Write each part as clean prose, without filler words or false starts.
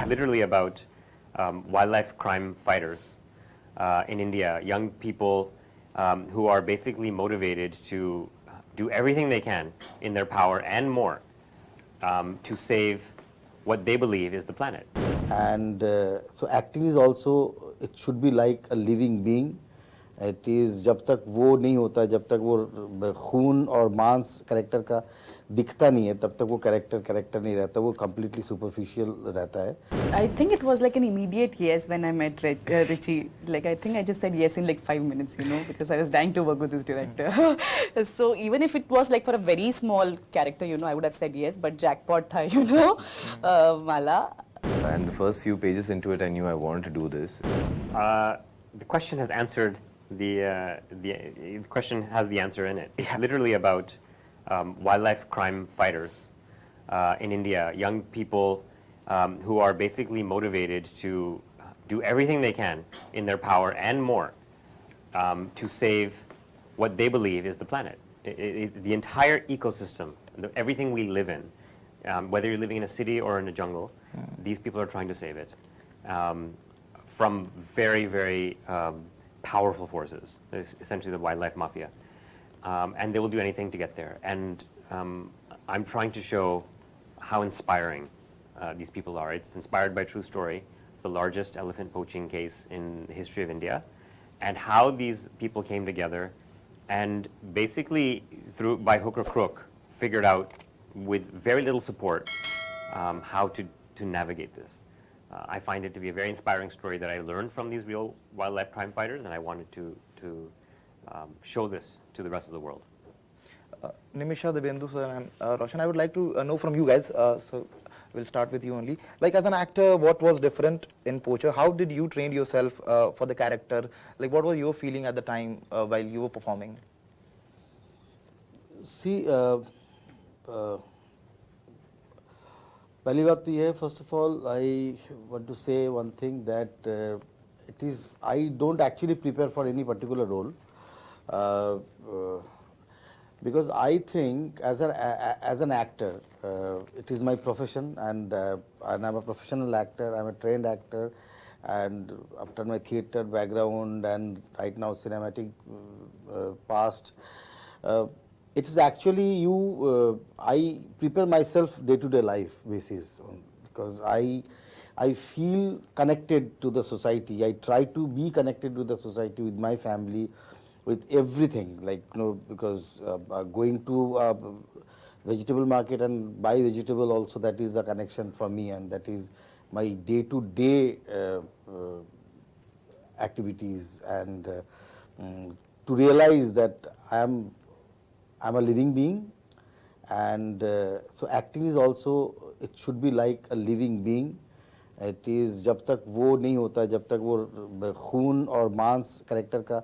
literally about wildlife crime fighters in India, young people who are basically motivated to do everything they can in their power and more to save what they believe is the planet. And so acting is also, it should be like a living being. It is जब तक वो नहीं होता, जब तक वो खून और मांस कैरेक्टर का दिखता नहीं है, तब तक वो कैरेक्टर नहीं रहता, वो completely superficial रहता है. I think it was like an immediate yes when I met Richie. Like I think I just said yes in like 5 minutes, you know, because I was dying to work with this director. So even if it was like for a very small character, you know, I would have said yes, but jackpot tha, you know, Mala. And the first few pages into it, I knew I wanted to do this. The question has answered the question has the answer in it. It's literally about wildlife crime fighters in India, young people who are basically motivated to do everything they can in their power and more to save what they believe is the planet. The entire ecosystem, everything we live in, whether you're living in a city or in a jungle, these people are trying to save it from very, very powerful forces, essentially the wildlife mafia. And they will do anything to get there. And I'm trying to show how inspiring these people are. It's inspired by a true story, the largest elephant poaching case in the history of India, and how these people came together and basically, by hook or crook, figured out with very little support how to navigate this. I find it to be a very inspiring story that I learned from these real wildlife crime fighters, and I wanted to show this to the rest of the world. Nimisha, Debendu sir, and Roshan, I would like to know from you guys, so we'll start with you only. Like as an actor, what was different in Poacher? How did you train yourself for the character? Like what was your feeling at the time while you were performing? See, पहली बात तो ये है, first of all, I want to say one thing that it is, I don't actually prepare for any particular role because I think as an actor, it is my profession, and I'm a professional actor, I'm a trained actor, and after my theatre background and right now cinematic past, it is actually I prepare myself day-to-day life basis because I feel connected to the society. I try to be connected to the society, with my family, with everything. Like, you know, because going to a vegetable market and buy vegetable also, that is a connection for me, and that is my day-to-day activities. And to realize that I'm a living being, and so acting is also, it should be like a living being. It is जब तक वो नहीं होता, जब तक वो खून और मांस कैरेक्टर का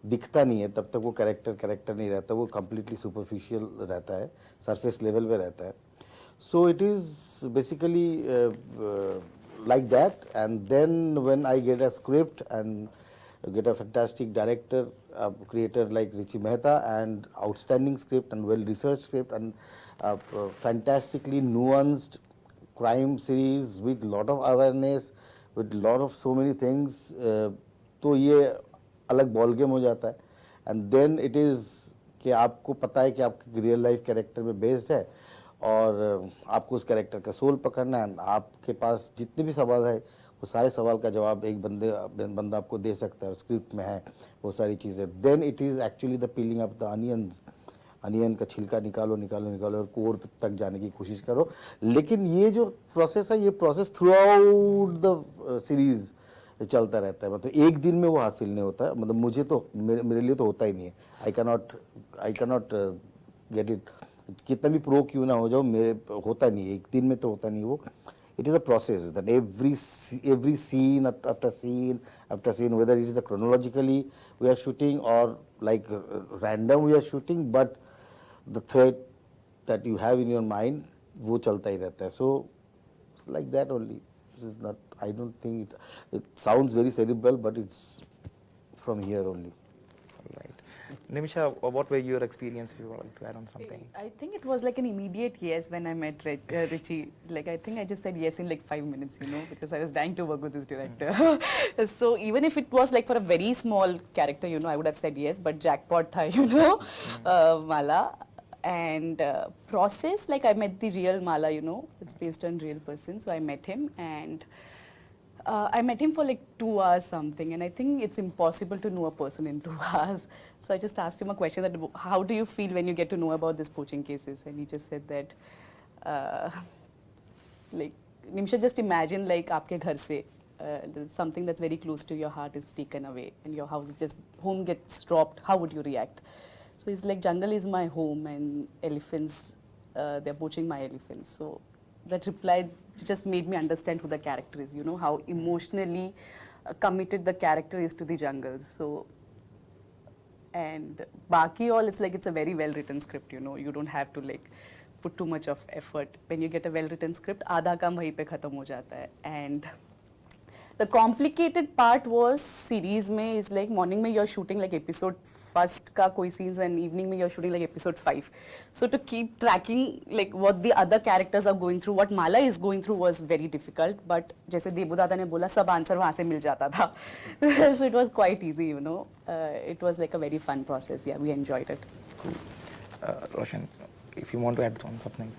दिखता नहीं है, तब तक वो कैरेक्टर नहीं रहता, वो completely superficial रहता है, surface level पे रहता है. So it is basically like that. And then when I get a script and get a fantastic director, creator like Richie Mehta, and outstanding script and well-researched script and fantastically nuanced crime series with lot of awareness, with lot of so many things, तो ये अलग ball game हो जाता है. And then it is कि आपको पता है कि आपके real life character में based है, और आपको उस character का soul पकड़ना है, आपके पास जितने भी सवाल है, वो सारे सवाल का जवाब एक बंदा आपको दे सकता है, और स्क्रिप्ट में है वो सारी चीज़ें. Then it is actually the peeling of the onion का छिलका निकालो और कोर तक जाने की कोशिश करो. लेकिन ये जो प्रोसेस है, ये process through out the series चलता रहता है. मतलब एक दिन में वो हासिल नहीं होता है. मतलब मुझे तो, मेरे लिए तो होता ही नहीं है. I cannot get it. कितना भी प्रो क्यों ना हो जाओ, मेरे होता नहीं है, एक दिन में तो होता नहीं वो. It is a process that every scene after scene, whether it is a chronologically we are shooting or like random we are shooting, but the thread that you have in your mind, वो चलता ही रहता है. So it's like that only. This is not, I don't think it sounds very cerebral, but it's from here only. Right. Nimisha, what were your experience if you would like to add on something? I think it was like an immediate yes when I met Richie. Like I think I just said yes in like 5 minutes, because I was dying to work with this director. So even if it was like for a very small character, I would have said yes, but jackpot tha, Mala. And process, like I met the real Mala, it's based on real person. So I met him and I met him for like 2 hours something, and I think it's impossible to know a person in 2 hours. So I just asked him a question that, how do you feel when you get to know about these poaching cases? And he just said that, like, Nimsha, just imagine like aapke ghar se, something that's very close to your heart is taken away, and your home gets dropped. How would you react? So he's like, jungle is my home, and elephants, they're poaching my elephants. So that reply just made me understand who the character is, how emotionally committed the character is to the jungle. So, and Baki all, it's like it's a very well written script, you don't have to like put too much of effort. When you get a well written script, आधा काम वहीं पे खत्म हो जाता है. And the complicated part was series में is like morning में you're shooting like episode first का कोई scenes and evening में you're shooting like episode 5. So to keep tracking like what the other characters are going through, what Mala is going through was very difficult. But जैसे देबू दादा ने बोला सब answer वहाँ से मिल जाता था. So it was quite easy, It was like a very fun process. Yeah, we enjoyed it. Roshan, if you want to add on something.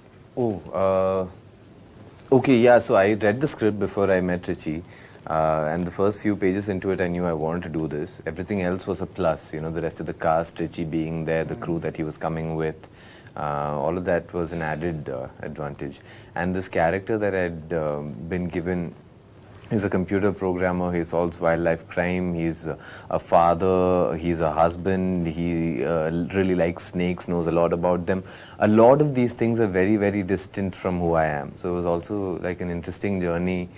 Okay, yeah, so I read the script before I met Richie. And the first few pages into it, I knew I wanted to do this. Everything else was a plus, the rest of the cast, Richie being there, the crew that he was coming with, all of that was an added advantage. And this character that I'd been given is a computer programmer. He solves wildlife crime. He's a father. He's a husband. He really likes snakes, knows a lot about them. A lot of these things are very, very distant from who I am. So it was also like an interesting journey.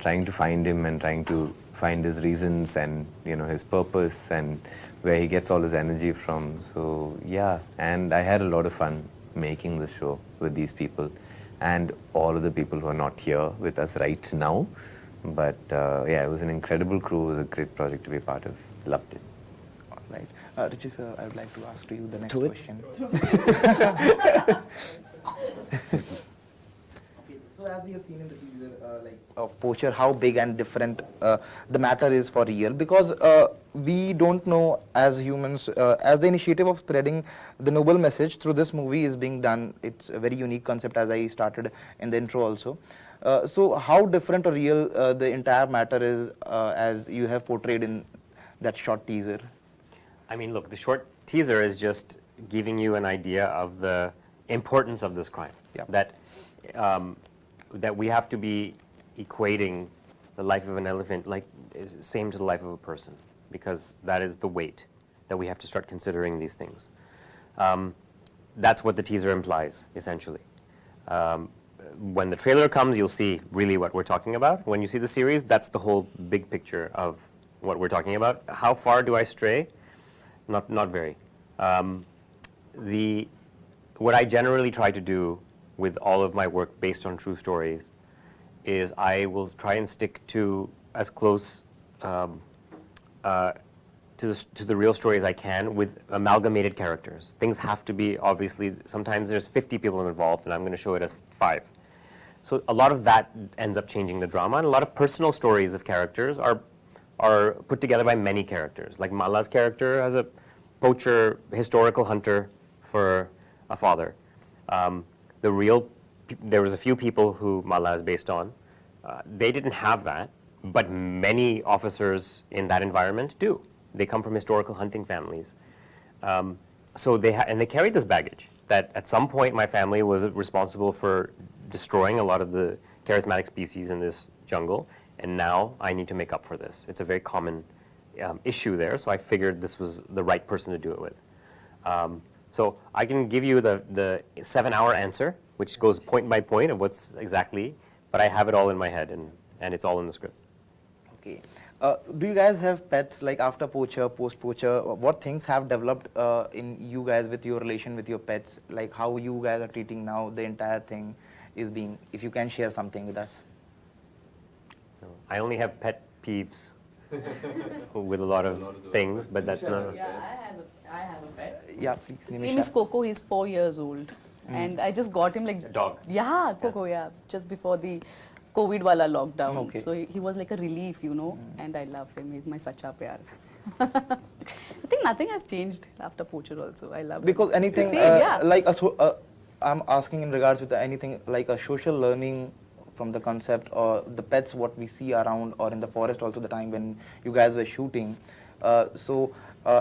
Trying to find him and trying to find his reasons and his purpose and where he gets all his energy from. So yeah, and I had a lot of fun making the show with these people and all of the people who are not here with us right now. But yeah, it was an incredible crew. It was a great project to be a part of. Loved it. All right. Richie sir, I would like to ask to you the next Throw it. question. So as we have seen in the teaser of Poacher, how big and different the matter is for real, because we don't know as humans, as the initiative of spreading the noble message through this movie is being done. It's a very unique concept, as I started in the intro also. So how different or real the entire matter is as you have portrayed in that short teaser? I mean, look, the short teaser is just giving you an idea of the importance of this crime. Yeah. That we have to be equating the life of an elephant same to the life of a person, because that is the weight that we have to start considering these things. That's what the teaser implies, essentially. When the trailer comes, you'll see really what we're talking about. When you see the series, that's the whole big picture of what we're talking about. How far do I stray? Not very. What I generally try to do with all of my work based on true stories is I will try and stick to as close to the real story as I can with amalgamated characters. Things have to be, obviously, sometimes there's 50 people involved and I'm going to show it as 5. So a lot of that ends up changing the drama, and a lot of personal stories of characters are put together by many characters. Like Mala's character as a poacher, historical hunter for a father. There was a few people who Mala is based on. They didn't have that, but many officers in that environment do. They come from historical hunting families. So they carry this baggage that at some point my family was responsible for destroying a lot of the charismatic species in this jungle, and now I need to make up for this. It's a very common issue there, so I figured this was the right person to do it with. So I can give you the 7-hour answer, which goes point by point of what's exactly, but I have it all in my head, and it's all in the script. Okay. Do you guys have pets like after Poacher, post-Poacher? What things have developed in you guys with your relation with your pets? Like how you guys are treating now the entire thing is being, if you can share something with us. I only have pet peeves. with a lot of things, but that's not. Yeah, I have a pet. Yeah, please, His name is Nimisha. Coco. He's 4 years old, and I just got him like A dog. Yeah, Coco. Yeah, just before the COVID wala lockdown. Okay. So he was like a relief, you know, and I love him. He's my sacha pyar. I think nothing has changed after Poacher also. I love Because him. anything It's the same, yeah. like I'm asking in regards with anything like a social learning from the concept or the pets what we see around or in the forest also the time when you guys were shooting.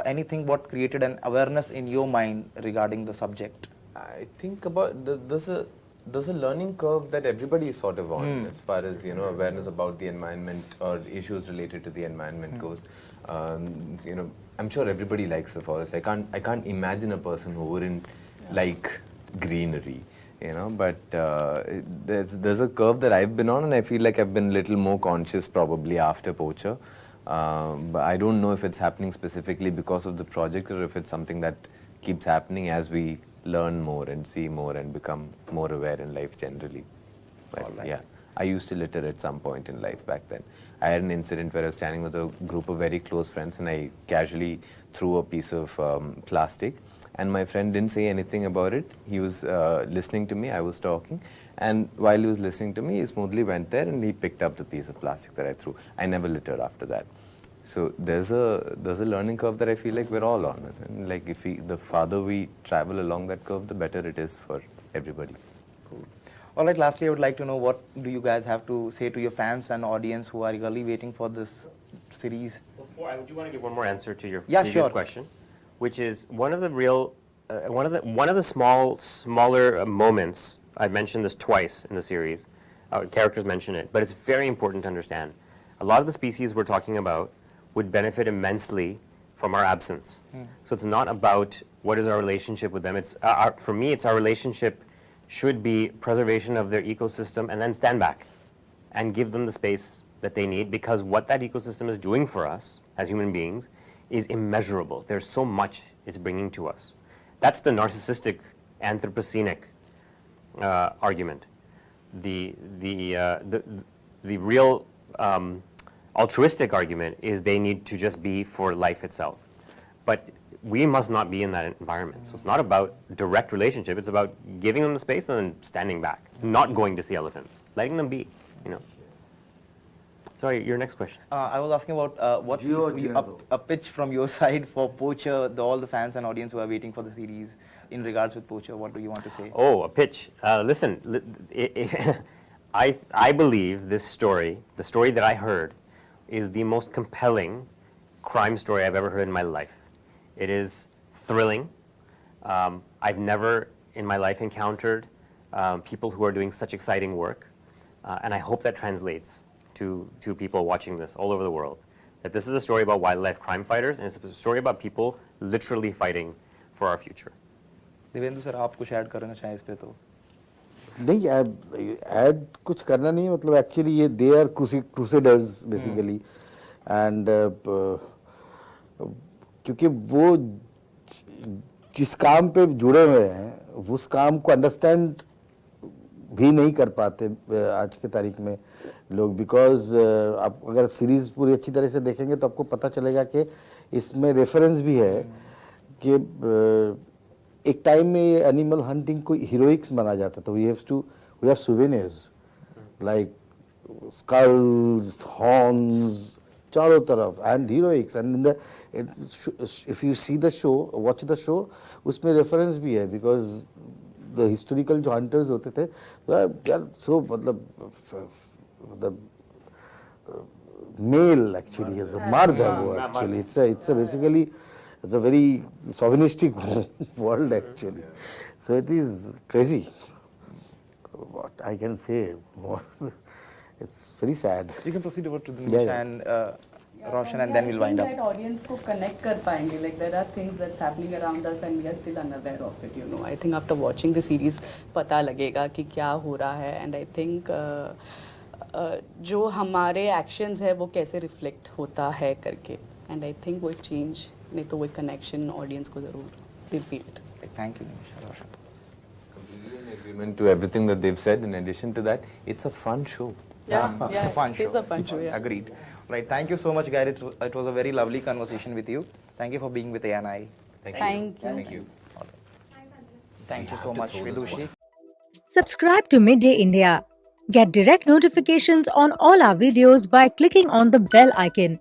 Anything what created an awareness in your mind regarding the subject? I think about there's a learning curve that everybody is sort of on as far as awareness about the environment or issues related to the environment goes. I'm sure everybody likes the forest. I can't imagine a person who wouldn't like greenery, But there's a curve that I've been on, and I feel like I've been a little more conscious probably after Poacher. But I don't know if it's happening specifically because of the project or if it's something that keeps happening as we learn more and see more and become more aware in life generally. But All right. yeah, I used to litter at some point in life back then. I had an incident where I was standing with a group of very close friends and I casually threw a piece of plastic, and my friend didn't say anything about it. He was listening to me, I was talking, and while he was listening to me, he smoothly went there and he picked up the piece of plastic that I threw. I never littered after that. So there's a learning curve that I feel like we're all on. And like the farther we travel along that curve, the better it is for everybody. Cool. All right, lastly, I would like to know what do you guys have to say to your fans and audience who are eagerly waiting for this series? Before, I do want to give one more answer to your Yeah, previous sure. question, which is one of the real, one of the smaller moments. I've mentioned this twice in the series. Characters mention it, but it's very important to understand. A lot of the species we're talking about would benefit immensely from our absence. So it's not about what is our relationship with them. It's for me, it's our relationship should be preservation of their ecosystem and then stand back and give them the space that they need, because what that ecosystem is doing for us as human beings is immeasurable. There's so much it's bringing to us. That's the narcissistic, anthropocenic argument. The real altruistic argument is they need to just be for life itself. But we must not be in that environment. So it's not about direct relationship, it's about giving them the space and then standing back, not going to see elephants, letting them be, Sorry, your next question. I was asking about what a pitch from your side for Poacher, all the fans and audience who are waiting for the series in regards with Poacher. What do you want to say? Oh, a pitch. Listen, I believe this story, the story that I heard, is the most compelling crime story I've ever heard in my life. It is thrilling. I've never in my life encountered people who are doing such exciting work, and I hope that translates to people watching this all over the world. That this is a story about wildlife crime fighters, and it's a story about people literally fighting for our future. Devendu sir, आप कुछ add करना चाहें इस पे तो? नहीं, add कुछ करना नहीं, मतलब एक्चुअली ये they are crusaders basically, and क्योंकि वो जिस काम पे जुड़े हुए हैं उस काम को अंडरस्टैंड भी नहीं कर पाते आज के तारीख में लोग, बिकॉज आप अगर सीरीज पूरी अच्छी तरह से देखेंगे तो आपको पता चलेगा कि इसमें रेफरेंस भी है कि एक टाइम में एनिमल हंटिंग को हीरोइक्स माना जाता था. We have souvenirs like skulls, horns चारों तरफ, and heroics, and in the if you see the show, watch the show, उसमें रेफरेंस भी है, बिकॉज द हिस्टोरिकल जो हंटर्स होते थे यार, सो मतलब मेल एक्चुअली मर्द है वो actually. It's basically it's a very chauvinistic world actually, so it is crazy. What I can say more, it's very sad. You can proceed over to the Nimisha and Roshan, and then we'll wind up. I think that audience को connect कर पाएंगे. Like there are things that's happening around us and we are still unaware of it. I think after watching the series पता लगेगा कि क्या हो रहा है, and I think जो हमारे actions है वो कैसे reflect होता है करके, and I think वो change नहीं तो वो कनेक्शन ऑडियंस को जरूर will feel it. Thank you, Nimisha. Roshan. Completely in agreement to everything that they've said. In addition to that, it's a fun show. Yeah, Fun it is show. a fun show. Yeah. Agreed. Right. Thank you so much, guys. It was a very lovely conversation with you. Thank you for being with ANI. Thank Thank you. Thank you. Thank you so much, Vidushi. Subscribe to Midday India. Get direct notifications on all our videos by clicking on the bell icon.